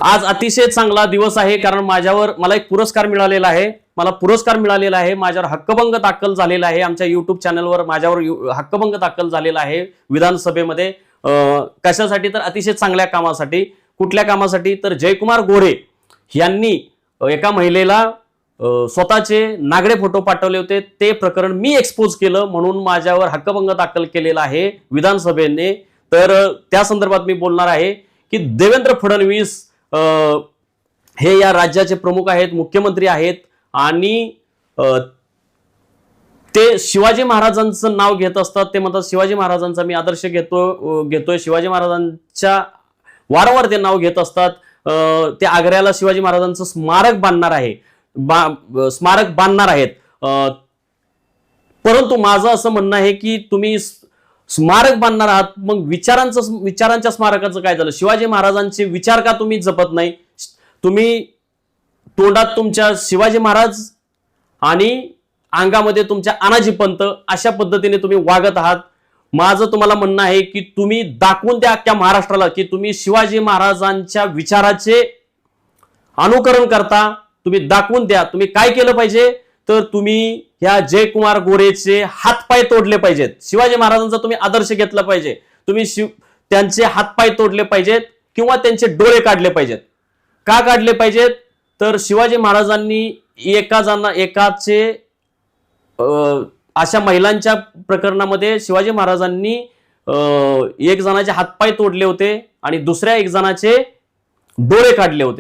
आज अतिशय चांगला दिवस आहे, कारण मला एक पुरस्कार मिळालेला आहे. माझ्यावर हक्कभंग दाखल झालेला आहे. आमच्या युट्यूब चॅनलवर माझ्यावर हक्कभंग दाखल झालेला आहे विधानसभेमध्ये. कशासाठी? तर अतिशय चांगल्या कामासाठी. कुठल्या कामासाठी? तर जयकुमार गोरे यांनी एका महिलेला स्वतःचे नागडे फोटो पाठवले होते. ते प्रकरण मी एक्सपोज केलं, म्हणून माझ्यावर हक्कभंग दाखल केलेला आहे विधानसभेने. तर त्या संदर्भात मी बोलणार आहे की देवेंद्र फडणवीस हे या राज्याचे प्रमुख आहेत, मुख्यमंत्री आहेत, आणि ते शिवाजी महाराजांचं नाव घेत असतात. ते म्हणतात शिवाजी महाराजांचा मी आदर्श घेतोय. शिवाजी महाराजांच्या वारंवार ते नाव घेत असतात. ते आग्र्याला शिवाजी महाराजांचं स्मारक बांधणार आहेत. परंतु माझं असं म्हणणं आहे की तुम्ही स्मारक बांधणार आहात, मग विचारांच्या स्मारकाचं काय झालं? शिवाजी महाराजांचे विचार का तुम्ही जपत नाही? तुम्ही तोंडात तुमच्या शिवाजी महाराज आणि अंगामध्ये तुमच्या अनाजी पंत अशा पद्धतीने तुम्ही वागत आहात. माझं तुम्हाला म्हणणं आहे की तुम्ही दाखवून द्या अख्ख्या महाराष्ट्राला की तुम्ही शिवाजी महाराजांच्या विचाराचे अनुकरण करता. तुम्ही दाखवून द्या. तुम्ही काय केलं पाहिजे? तर तुम्ही ह्या जयकुमार गोरेचे हातपाय तोडले पाहिजेत. शिवाजी महाराजांचा तुम्ही आदर्श घेतला पाहिजे. तुम्ही त्यांचे हातपाय तोडले पाहिजेत किंवा त्यांचे डोळे काढले पाहिजेत. का काढले पाहिजेत? तर शिवाजी महाराजांनी एकाचे अशा महिलांच्या प्रकरणामध्ये शिवाजी महाराजांनी एक जणाचे हातपाय तोडले होते आणि दुसऱ्या एक जणाचे डोळे काढले होते.